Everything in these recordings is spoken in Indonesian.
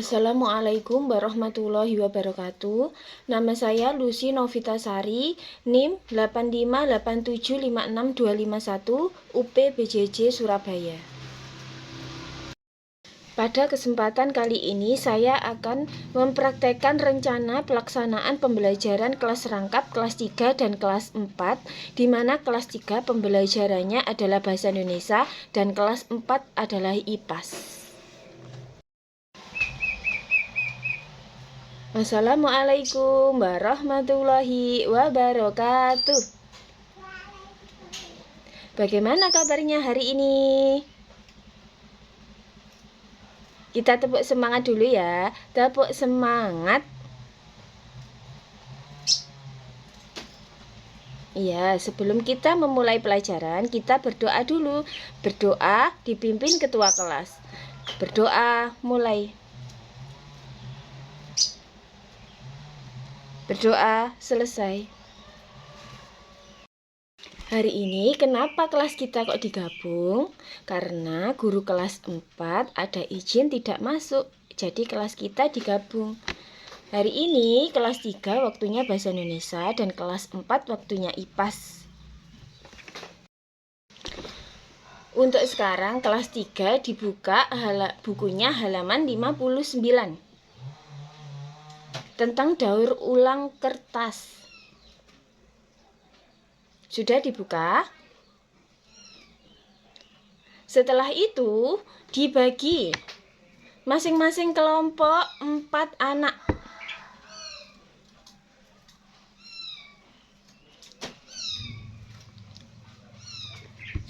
Assalamualaikum warahmatullahi wabarakatuh. Nama saya Lucy Novitasari, NIM 858756251, UP BJJ Surabaya. Pada kesempatan kali ini saya akan mempraktekkan rencana pelaksanaan pembelajaran kelas rangkap kelas 3 dan kelas 4, di mana kelas 3 pembelajarannya adalah Bahasa Indonesia dan kelas 4 adalah IPAS. Assalamualaikum warahmatullahi wabarakatuh. Bagaimana kabarnya hari ini? Kita tepuk semangat dulu ya. Tepuk semangat. Iya, sebelum kita memulai pelajaran, kita berdoa dulu. Berdoa dipimpin ketua kelas. Berdoa mulai. Berdoa selesai. Hari ini kenapa kelas kita kok digabung? Karena guru kelas 4 ada izin tidak masuk, jadi kelas kita digabung. Hari ini kelas 3 waktunya Bahasa Indonesia dan kelas 4 waktunya IPAS. Untuk sekarang kelas 3 dibuka bukunya halaman 59. Tentang daur ulang kertas. Sudah dibuka? Setelah itu dibagi masing-masing kelompok 4 anak.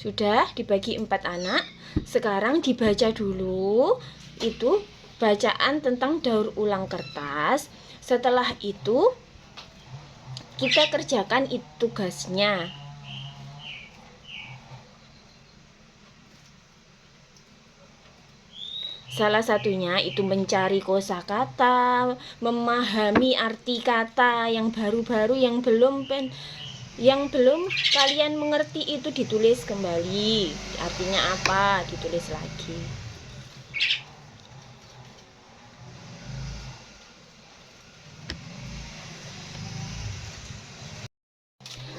Sudah dibagi 4 anak. Sekarang dibaca dulu itu bacaan tentang daur ulang kertas. Setelah itu kita kerjakan tugasnya. Salah satunya itu mencari kosakata, memahami arti kata yang baru-baru yang belum kalian mengerti itu ditulis kembali. Artinya apa? Ditulis lagi.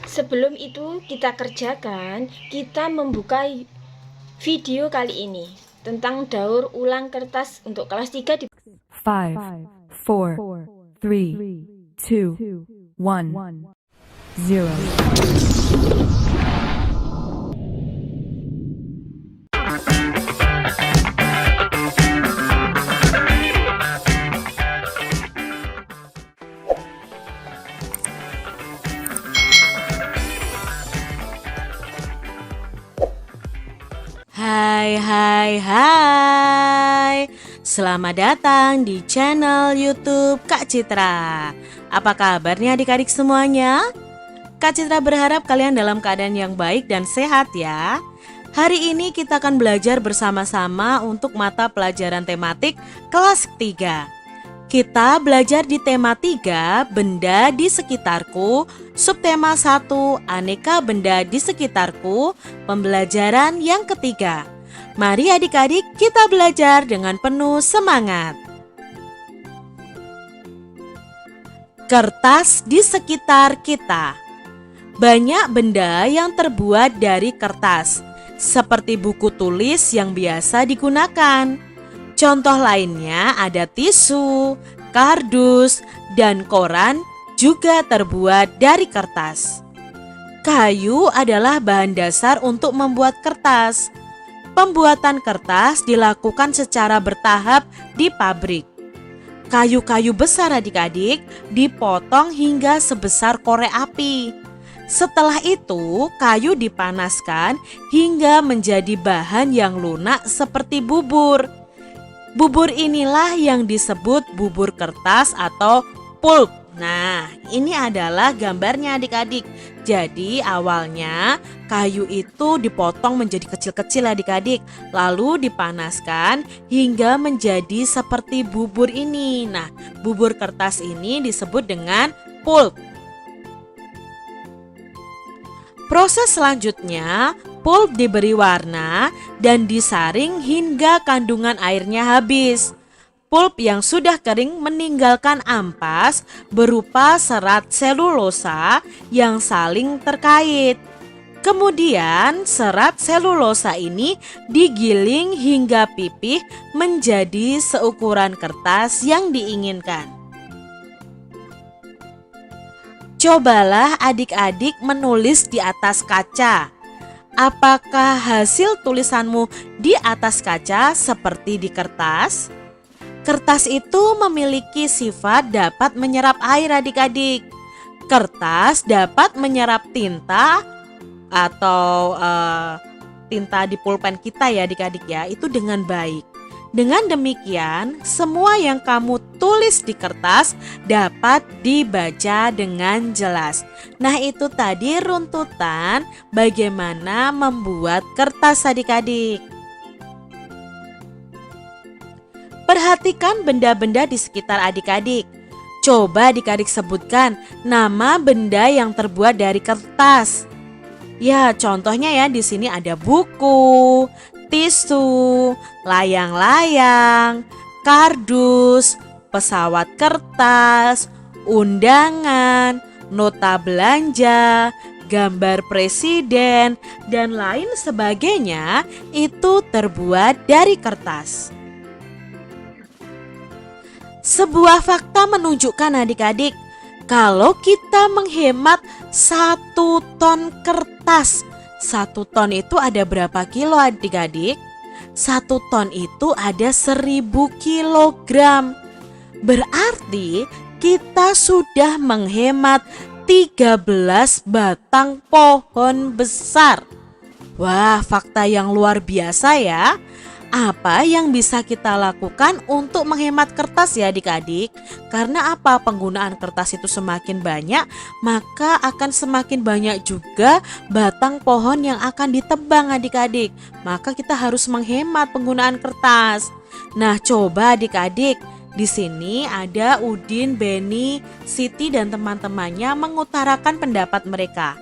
Sebelum itu kita kerjakan, kita membuka video kali ini tentang daur ulang kertas untuk kelas 3 di 5, 4, 3, 2, 1, 0. Hai. Selamat datang di channel YouTube Kak Citra. Apa kabarnya adik-adik semuanya? Kak Citra berharap kalian dalam keadaan yang baik dan sehat ya. Hari ini kita akan belajar bersama-sama untuk mata pelajaran tematik kelas 3. Kita belajar di tema 3, benda di sekitarku, subtema 1, aneka benda di sekitarku, pembelajaran yang ketiga. Mari adik-adik kita belajar dengan penuh semangat. Kertas di sekitar kita. Banyak benda yang terbuat dari kertas, seperti buku tulis yang biasa digunakan. Contoh lainnya ada tisu, kardus, dan koran juga terbuat dari kertas. Kayu adalah bahan dasar untuk membuat kertas. Pembuatan kertas dilakukan secara bertahap di pabrik. Kayu-kayu besar adik-adik dipotong hingga sebesar korek api. Setelah itu, kayu dipanaskan hingga menjadi bahan yang lunak seperti bubur. Bubur inilah yang disebut bubur kertas atau pulp. Nah, ini adalah gambarnya adik-adik. Jadi awalnya kayu itu dipotong menjadi kecil-kecil adik-adik, lalu dipanaskan hingga menjadi seperti bubur ini. Nah, bubur kertas ini disebut dengan pulp. Proses selanjutnya, pulp diberi warna dan disaring hingga kandungan airnya habis. Pulp yang sudah kering meninggalkan ampas berupa serat selulosa yang saling terkait. Kemudian serat selulosa ini digiling hingga pipih menjadi seukuran kertas yang diinginkan. Cobalah adik-adik menulis di atas kaca. Apakah hasil tulisanmu di atas kaca seperti di kertas? Kertas itu memiliki sifat dapat menyerap air adik-adik. Kertas dapat menyerap tinta atau tinta di pulpen kita ya adik-adik ya, itu dengan baik. Dengan demikian, semua yang kamu tulis di kertas dapat dibaca dengan jelas. Nah, itu tadi runtutan bagaimana membuat kertas adik-adik. Perhatikan benda-benda di sekitar adik-adik. Coba adik-adik sebutkan nama benda yang terbuat dari kertas. Ya, contohnya ya di sini ada buku, tisu, layang-layang, kardus, pesawat kertas, undangan, nota belanja, gambar presiden, dan lain sebagainya itu terbuat dari kertas. Sebuah fakta menunjukkan adik-adik, kalau kita menghemat 1 ton kertas, 1 ton itu ada berapa kilo adik-adik? 1 ton itu ada 1000 kilogram. Berarti kita sudah menghemat 13 batang pohon besar. Wah, fakta yang luar biasa ya. Apa yang bisa kita lakukan untuk menghemat kertas ya adik-adik? Karena apa? Penggunaan kertas itu semakin banyak, maka akan semakin banyak juga batang pohon yang akan ditebang adik-adik. Maka kita harus menghemat penggunaan kertas. Nah, coba adik-adik, di sini ada Udin, Beni, Siti dan teman-temannya mengutarakan pendapat mereka.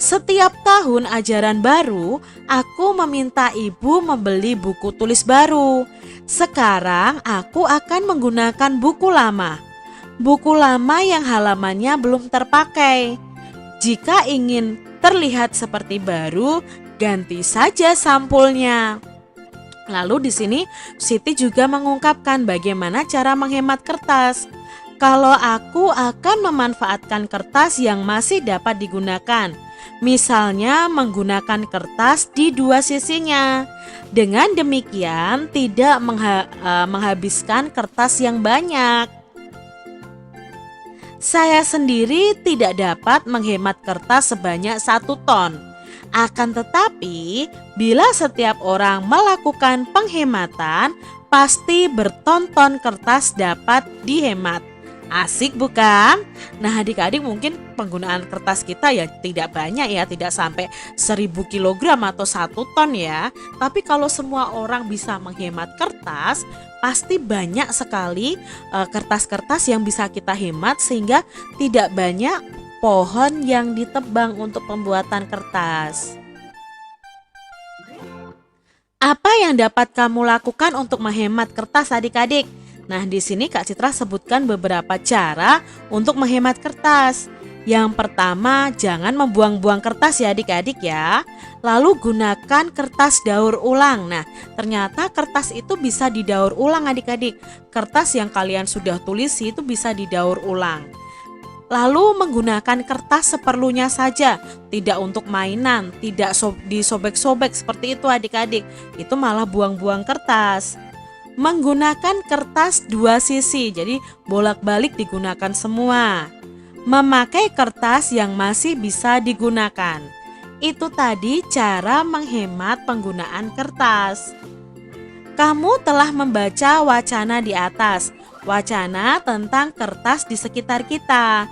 Setiap tahun ajaran baru, aku meminta ibu membeli buku tulis baru. Sekarang aku akan menggunakan buku lama. Buku lama yang halamannya belum terpakai. Jika ingin terlihat seperti baru, ganti saja sampulnya. Lalu di sini Siti juga mengungkapkan bagaimana cara menghemat kertas. Kalau aku akan memanfaatkan kertas yang masih dapat digunakan. Misalnya menggunakan kertas di 2 sisinya. Dengan demikian tidak menghabiskan kertas yang banyak. Saya sendiri tidak dapat menghemat kertas sebanyak 1 ton. Akan tetapi, bila setiap orang melakukan penghematan, pasti berton-ton kertas dapat dihemat. Asik bukan? Nah adik-adik mungkin penggunaan kertas kita ya tidak banyak ya, tidak sampai 1000 kilogram atau 1 ton ya. Tapi kalau semua orang bisa menghemat kertas, pasti banyak sekali kertas-kertas yang bisa kita hemat sehingga tidak banyak pohon yang ditebang untuk pembuatan kertas. Apa yang dapat kamu lakukan untuk menghemat kertas adik-adik? Nah, di sini Kak Citra sebutkan beberapa cara untuk menghemat kertas. Yang pertama, jangan membuang-buang kertas ya adik-adik ya. Lalu gunakan kertas daur ulang. Nah, ternyata kertas itu bisa didaur ulang adik-adik. Kertas yang kalian sudah tulis itu bisa didaur ulang. Lalu menggunakan kertas seperlunya saja, tidak untuk mainan, tidak disobek-sobek seperti itu adik-adik. Itu malah buang-buang kertas. Menggunakan kertas 2 sisi, jadi bolak-balik digunakan semua. Memakai kertas yang masih bisa digunakan. Itu tadi cara menghemat penggunaan kertas. Kamu telah membaca wacana di atas, wacana tentang kertas di sekitar kita.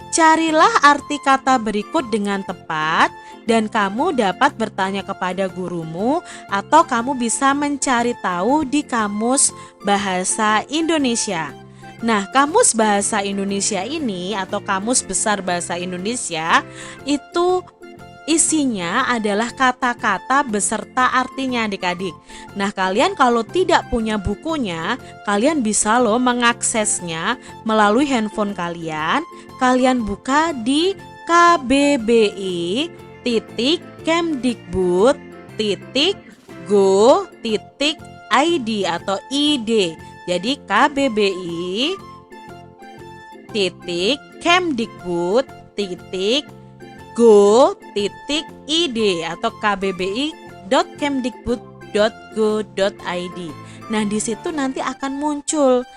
Carilah arti kata berikut dengan tepat dan kamu dapat bertanya kepada gurumu atau kamu bisa mencari tahu di Kamus Bahasa Indonesia. Nah, Kamus Bahasa Indonesia ini atau Kamus Besar Bahasa Indonesia itu Isinya adalah kata-kata beserta artinya adik-adik. Nah, kalian kalau tidak punya bukunya, kalian bisa loh mengaksesnya melalui handphone kalian. Kalian buka di kbbi.kemdikbud.go.id atau id. Jadi kbbi.kemdikbud.go.id atau kbbi.kemdikbud.go.id. Nah, di situ nanti akan muncul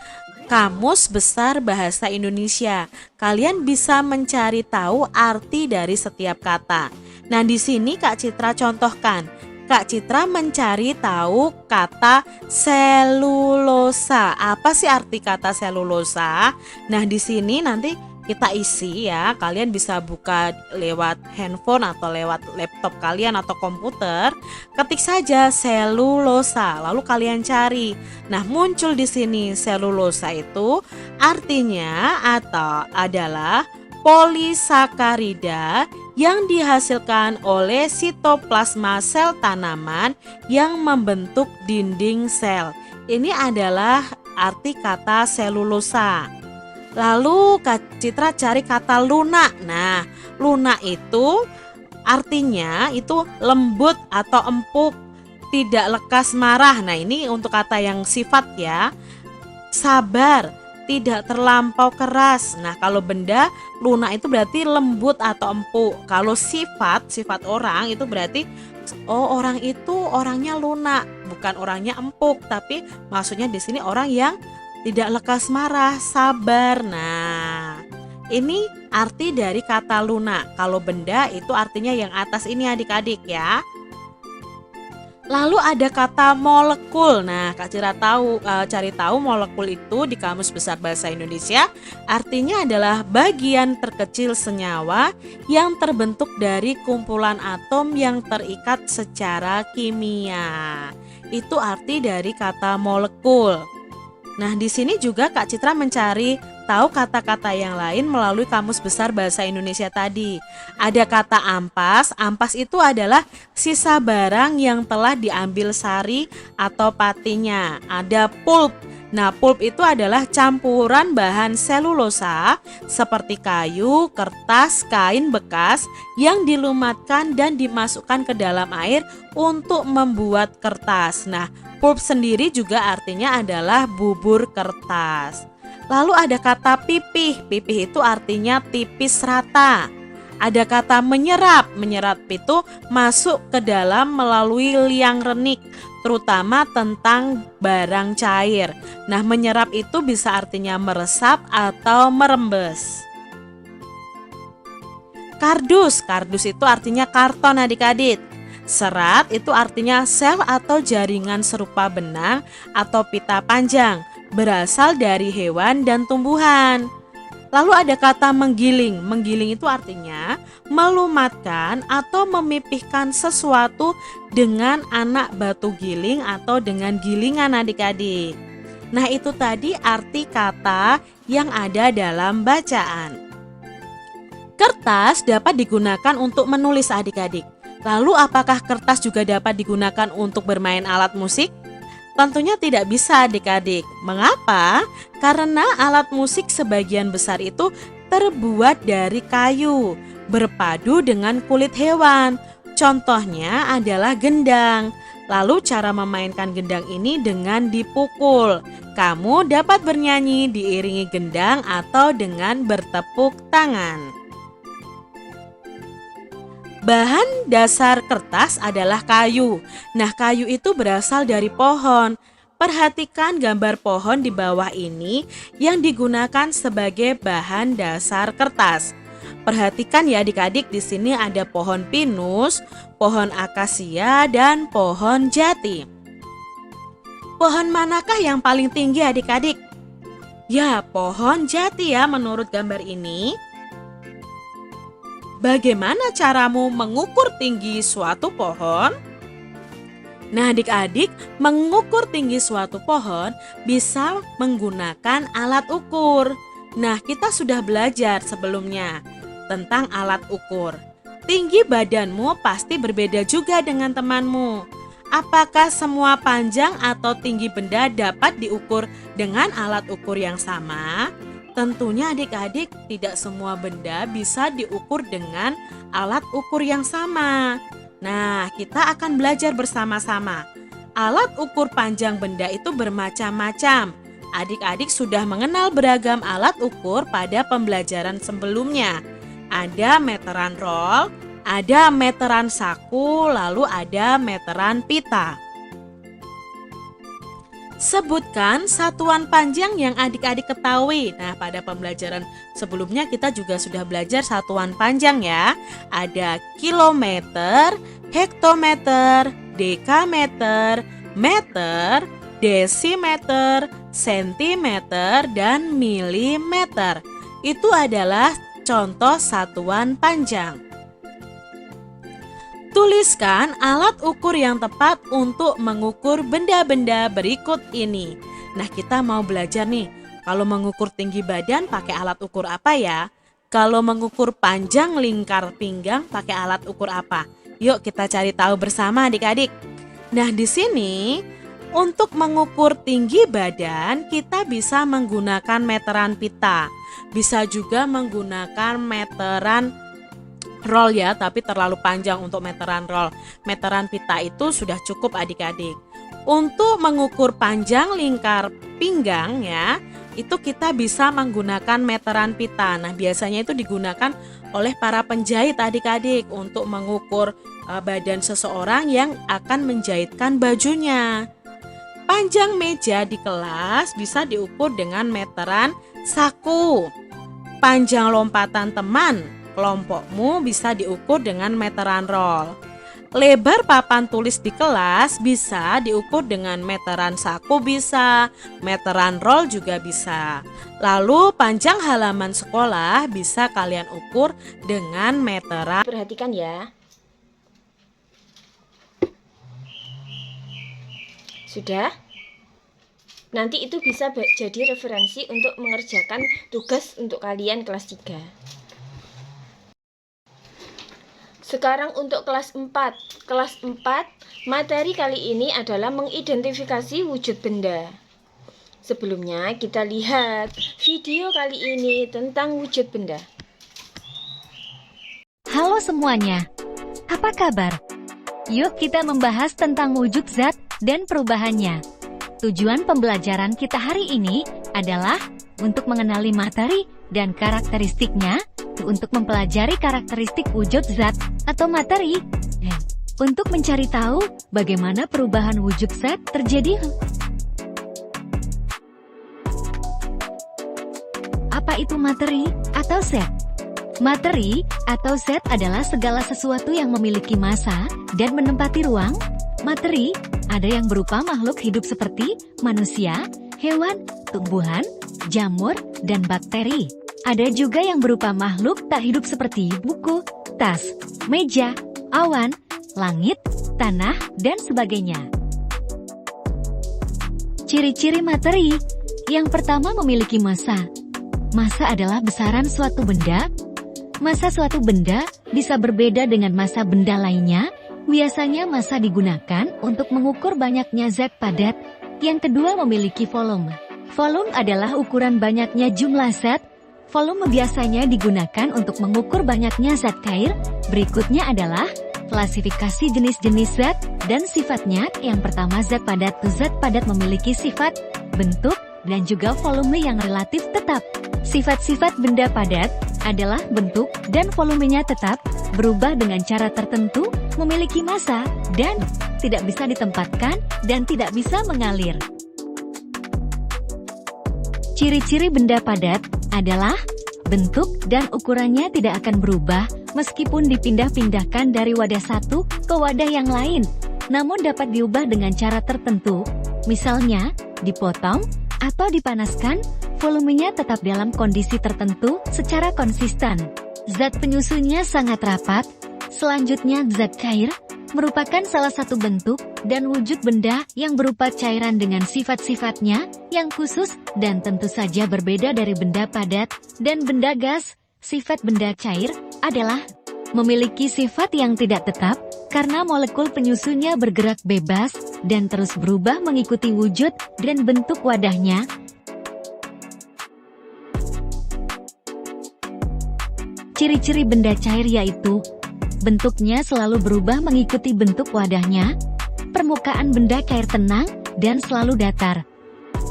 Kamus Besar Bahasa Indonesia. Kalian bisa mencari tahu arti dari setiap kata. Nah, di sini Kak Citra contohkan. Kak Citra mencari tahu kata selulosa. Apa sih arti kata selulosa? Nah, di sini nanti kita isi ya. Kalian bisa buka lewat handphone atau lewat laptop kalian atau komputer. Ketik saja selulosa, lalu kalian cari. Nah, muncul di sini selulosa itu artinya adalah polisakarida yang dihasilkan oleh sitoplasma sel tanaman yang membentuk dinding sel. Ini adalah arti kata selulosa. Lalu Kak Citra cari kata lunak. Nah, lunak itu artinya itu lembut atau empuk, tidak lekas marah. Nah, ini untuk kata yang sifat ya. Sabar, tidak terlampau keras. Nah, kalau benda lunak itu berarti lembut atau empuk. Kalau sifat orang itu berarti orang itu orangnya lunak, bukan orangnya empuk, tapi maksudnya di sini orang yang tidak lekas marah, sabar. Nah, ini arti dari kata lunak. Kalau benda itu artinya yang atas ini adik-adik ya. Lalu ada kata molekul. Nah, Kak Cira cari tahu molekul itu di Kamus Besar Bahasa Indonesia artinya adalah bagian terkecil senyawa yang terbentuk dari kumpulan atom yang terikat secara kimia. Itu arti dari kata molekul. Nah, di sini juga Kak Citra mencari tahu kata-kata yang lain melalui Kamus Besar Bahasa Indonesia tadi. Ada kata ampas. Ampas itu adalah sisa barang yang telah diambil sari atau patinya. Ada pulp. Nah, pulp itu adalah campuran bahan selulosa seperti kayu, kertas, kain bekas yang dilumatkan dan dimasukkan ke dalam air untuk membuat kertas. Nah, pulp sendiri juga artinya adalah bubur kertas. Lalu ada kata pipih. Pipih itu artinya tipis rata. Ada kata menyerap. Menyerap itu masuk ke dalam melalui liang renik, terutama tentang barang cair. Nah, menyerap itu bisa artinya meresap atau merembes. Kardus. Kardus itu artinya karton adik-adik. Serat itu artinya sel atau jaringan serupa benang atau pita panjang, berasal dari hewan dan tumbuhan. Lalu ada kata menggiling. Menggiling itu artinya melumatkan atau memipihkan sesuatu dengan anak batu giling atau dengan gilingan adik-adik. Nah, itu tadi arti kata yang ada dalam bacaan. Kertas dapat digunakan untuk menulis adik-adik. Lalu apakah kertas juga dapat digunakan untuk bermain alat musik? Tentunya tidak bisa adik-adik. Mengapa? Karena alat musik sebagian besar itu terbuat dari kayu, berpadu dengan kulit hewan. Contohnya adalah gendang. Lalu cara memainkan gendang ini dengan dipukul. Kamu dapat bernyanyi diiringi gendang atau dengan bertepuk tangan. Bahan dasar kertas adalah kayu. Nah, kayu itu berasal dari pohon. Perhatikan gambar pohon di bawah ini yang digunakan sebagai bahan dasar kertas. Perhatikan ya adik-adik, di sini ada pohon pinus, pohon akasia, dan pohon jati. Pohon manakah yang paling tinggi adik-adik? Ya, pohon jati ya menurut gambar ini. Bagaimana caramu mengukur tinggi suatu pohon? Nah, adik-adik, mengukur tinggi suatu pohon bisa menggunakan alat ukur. Nah, kita sudah belajar sebelumnya tentang alat ukur. tinggi badanmu pasti berbeda juga dengan temanmu. Apakah semua panjang atau tinggi benda dapat diukur dengan alat ukur yang sama? Tentunya adik-adik, tidak semua benda bisa diukur dengan alat ukur yang sama. Nah, kita akan belajar bersama-sama. Alat ukur panjang benda itu bermacam-macam. Adik-adik sudah mengenal beragam alat ukur pada pembelajaran sebelumnya. Ada meteran roll, ada meteran saku, lalu ada meteran pita. Sebutkan satuan panjang yang adik-adik ketahui. Nah, pada pembelajaran sebelumnya kita juga sudah belajar satuan panjang ya. Ada kilometer, hektometer, dekameter, meter, desimeter, sentimeter, dan milimeter. Itu adalah contoh satuan panjang. Tuliskan alat ukur yang tepat untuk mengukur benda-benda berikut ini. Nah, kita mau belajar nih, kalau mengukur tinggi badan pakai alat ukur apa ya? Kalau mengukur panjang lingkar pinggang pakai alat ukur apa? Yuk kita cari tahu bersama adik-adik. Nah, di sini untuk mengukur tinggi badan kita bisa menggunakan meteran pita. Bisa juga menggunakan meteran roll ya, tapi terlalu panjang untuk meteran roll. Meteran pita itu sudah cukup adik-adik. Untuk mengukur panjang lingkar pinggang ya, itu kita bisa menggunakan meteran pita. Nah, biasanya itu digunakan oleh para penjahit adik-adik untuk mengukur badan seseorang yang akan menjahitkan bajunya. Panjang meja di kelas bisa diukur dengan meteran saku. Panjang lompatan teman kelompokmu bisa diukur dengan meteran roll. Lebar papan tulis di kelas bisa diukur dengan meteran saku bisa, meteran roll juga bisa. Lalu panjang halaman sekolah bisa kalian ukur dengan meteran. Perhatikan ya. Sudah? Nanti itu bisa jadi referensi untuk mengerjakan tugas untuk kalian kelas 3. Sekarang untuk kelas 4. Kelas 4, materi kali ini adalah mengidentifikasi wujud benda. Sebelumnya kita lihat video kali ini tentang wujud benda. Halo semuanya, apa kabar? Yuk kita membahas tentang wujud zat dan perubahannya. Tujuan pembelajaran kita hari ini adalah untuk mengenali materi dan karakteristiknya, untuk mempelajari karakteristik wujud zat atau materi, dan untuk mencari tahu bagaimana perubahan wujud zat terjadi. Apa itu materi atau zat? Materi atau zat adalah segala sesuatu yang memiliki massa dan menempati ruang. Materi ada yang berupa makhluk hidup seperti manusia, hewan, tumbuhan, jamur, dan bakteri. Ada juga yang berupa makhluk tak hidup seperti buku, tas, meja, awan, langit, tanah, dan sebagainya. Ciri-ciri materi. Yang pertama, memiliki massa. Massa adalah besaran suatu benda. Massa suatu benda bisa berbeda dengan massa benda lainnya. Biasanya massa digunakan untuk mengukur banyaknya zat padat. Yang kedua, memiliki volume. Volume adalah ukuran banyaknya jumlah zat. Volume biasanya digunakan untuk mengukur banyaknya zat cair. Berikutnya adalah klasifikasi jenis-jenis zat dan sifatnya. Yang pertama, zat padat. Zat padat memiliki sifat, bentuk, dan juga volume yang relatif tetap. Sifat-sifat benda padat adalah bentuk dan volumenya tetap, berubah dengan cara tertentu, memiliki massa, dan tidak bisa ditempatkan dan tidak bisa mengalir. Ciri-ciri benda padat adalah bentuk dan ukurannya tidak akan berubah meskipun dipindah-pindahkan dari wadah satu ke wadah yang lain, namun dapat diubah dengan cara tertentu, misalnya dipotong atau dipanaskan. Volumenya tetap dalam kondisi tertentu secara konsisten. Zat penyusunnya sangat rapat. Selanjutnya, zat cair merupakan salah satu bentuk dan wujud benda yang berupa cairan dengan sifat-sifatnya yang khusus dan tentu saja berbeda dari benda padat dan benda gas. Sifat benda cair adalah memiliki sifat yang tidak tetap karena molekul penyusunnya bergerak bebas dan terus berubah mengikuti wujud dan bentuk wadahnya. Ciri-ciri benda cair yaitu bentuknya selalu berubah mengikuti bentuk wadahnya, permukaan benda cair tenang dan selalu datar,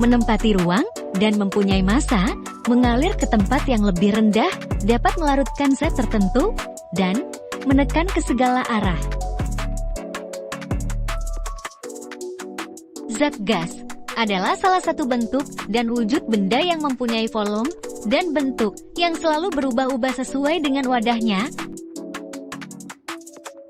menempati ruang dan mempunyai massa, mengalir ke tempat yang lebih rendah, dapat melarutkan zat tertentu, dan menekan ke segala arah. Zat gas adalah salah satu bentuk dan wujud benda yang mempunyai volume dan bentuk yang selalu berubah-ubah sesuai dengan wadahnya.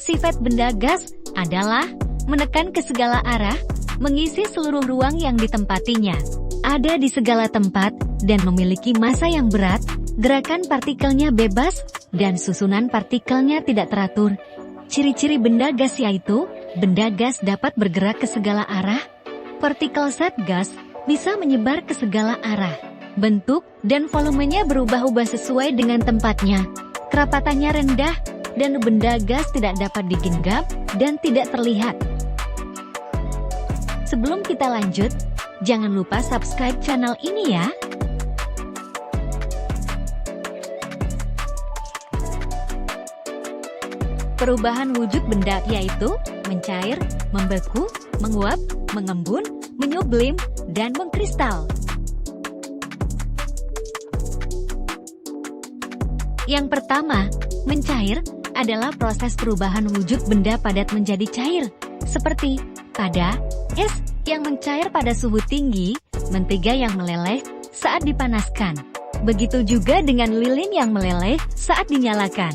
Sifat benda gas adalah menekan ke segala arah, mengisi seluruh ruang yang ditempatinya, ada di segala tempat, dan memiliki massa yang berat, gerakan partikelnya bebas, dan susunan partikelnya tidak teratur. Ciri-ciri benda gas yaitu, benda gas dapat bergerak ke segala arah, partikel zat gas bisa menyebar ke segala arah, bentuk dan volumenya berubah-ubah sesuai dengan tempatnya, kerapatannya rendah, dan benda gas tidak dapat digenggam dan tidak terlihat. Sebelum kita lanjut, jangan lupa subscribe channel ini ya. Perubahan wujud benda yaitu mencair, membeku, menguap, mengembun, menyublim, dan mengkristal. Yang pertama, mencair adalah proses perubahan wujud benda padat menjadi cair, seperti pada es yang mencair pada suhu tinggi, mentega yang meleleh saat dipanaskan. Begitu juga dengan lilin yang meleleh saat dinyalakan.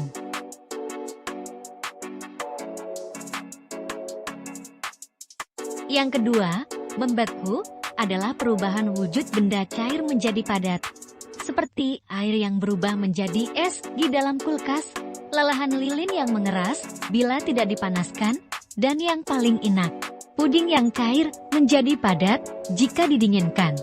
Yang kedua, membeku adalah perubahan wujud benda cair menjadi padat, seperti air yang berubah menjadi es di dalam kulkas, lelahan lilin yang mengeras bila tidak dipanaskan, dan yang paling enak, puding yang cair menjadi padat jika didinginkan.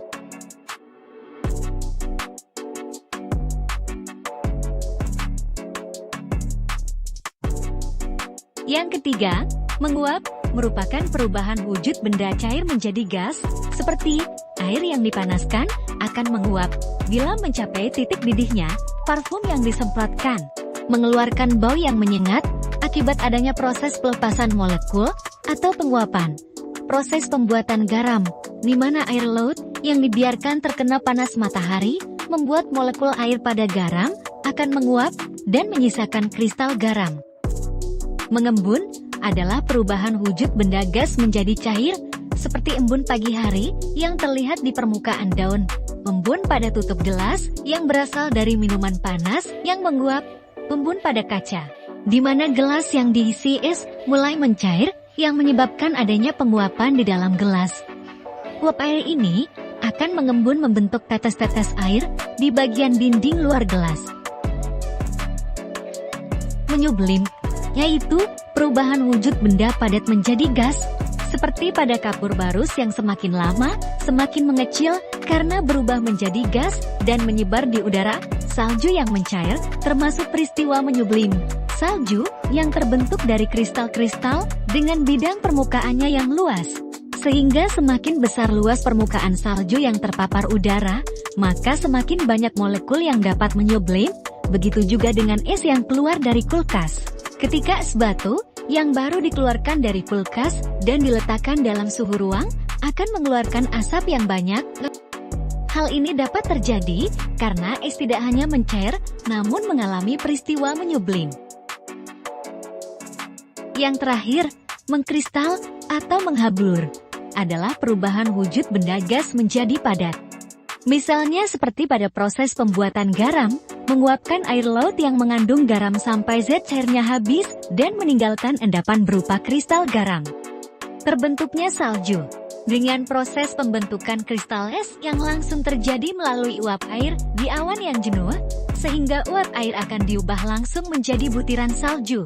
Yang ketiga, menguap merupakan perubahan wujud benda cair menjadi gas, seperti air yang dipanaskan akan menguap bila mencapai titik didihnya, parfum yang disemprotkan mengeluarkan bau yang menyengat akibat adanya proses pelepasan molekul atau penguapan. Proses pembuatan garam, di mana air laut yang dibiarkan terkena panas matahari membuat molekul air pada garam akan menguap dan menyisakan kristal garam. Mengembun adalah perubahan wujud benda gas menjadi cair, seperti embun pagi hari yang terlihat di permukaan daun, embun pada tutup gelas yang berasal dari minuman panas yang menguap, embun pada kaca, di mana gelas yang diisi es mulai mencair yang menyebabkan adanya penguapan di dalam gelas. Uap air ini akan mengembun membentuk tetes-tetes air di bagian dinding luar gelas. Menyublim, yaitu perubahan wujud benda padat menjadi gas, seperti pada kapur barus yang semakin lama semakin mengecil karena berubah menjadi gas dan menyebar di udara. Salju yang mencair termasuk peristiwa menyublim. Salju yang terbentuk dari kristal-kristal dengan bidang permukaannya yang luas. Sehingga semakin besar luas permukaan salju yang terpapar udara, maka semakin banyak molekul yang dapat menyublim. Begitu juga dengan es yang keluar dari kulkas. Ketika es batu yang baru dikeluarkan dari kulkas dan diletakkan dalam suhu ruang akan mengeluarkan asap yang banyak. Hal ini dapat terjadi karena es tidak hanya mencair, namun mengalami peristiwa menyublim. Yang terakhir, mengkristal atau menghablur adalah perubahan wujud benda gas menjadi padat. Misalnya seperti pada proses pembuatan garam, menguapkan air laut yang mengandung garam sampai zat cairnya habis dan meninggalkan endapan berupa kristal garam. Terbentuknya salju. Dengan proses pembentukan kristal es yang langsung terjadi melalui uap air di awan yang jenuh, sehingga uap air akan diubah langsung menjadi butiran salju.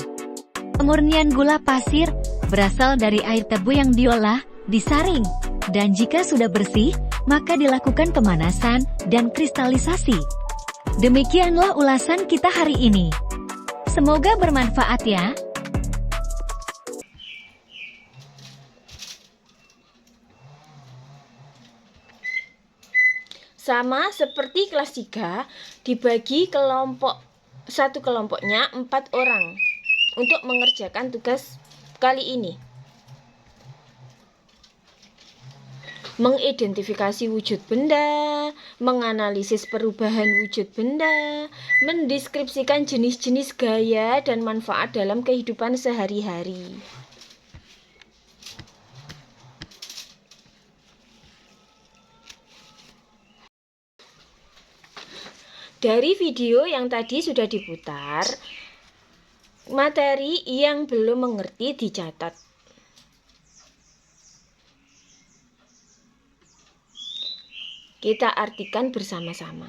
Pemurnian gula pasir berasal dari air tebu yang diolah, disaring, dan jika sudah bersih, maka dilakukan pemanasan dan kristalisasi. Demikianlah ulasan kita hari ini. Semoga bermanfaat ya. Sama seperti kelas 3, dibagi satu kelompoknya 4 orang untuk mengerjakan tugas kali ini. Mengidentifikasi wujud benda, menganalisis perubahan wujud benda, mendeskripsikan jenis-jenis gaya dan manfaat dalam kehidupan sehari-hari. Dari video yang tadi sudah diputar, materi yang belum mengerti dicatat. Kita artikan bersama-sama.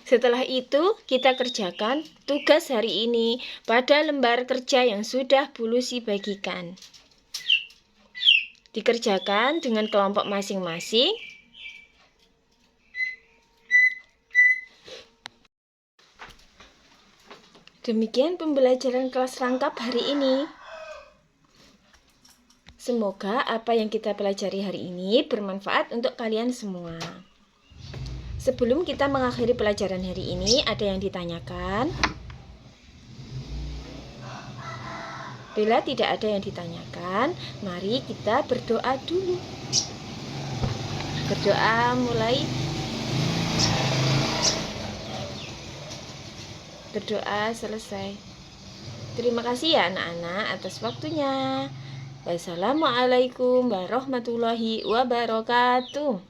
Setelah itu, kita kerjakan tugas hari ini pada lembar kerja yang sudah Bu Lucy bagikan. Dikerjakan dengan kelompok masing-masing. Demikian pembelajaran kelas rangkap hari ini. Semoga apa yang kita pelajari hari ini bermanfaat untuk kalian semua. Sebelum kita mengakhiri pelajaran hari ini, ada yang ditanyakan? Bila tidak ada yang ditanyakan, mari kita berdoa dulu. Berdoa mulai. Berdoa selesai. Terima kasih ya anak-anak atas waktunya. Wassalamualaikum warahmatullahi wabarakatuh.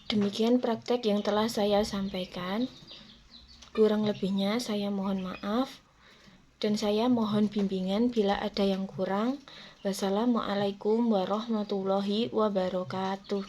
Demikian praktek yang telah saya sampaikan. Kurang lebihnya saya mohon maaf dan saya mohon bimbingan bila ada yang kurang. Wassalamualaikum warahmatullahi wabarakatuh.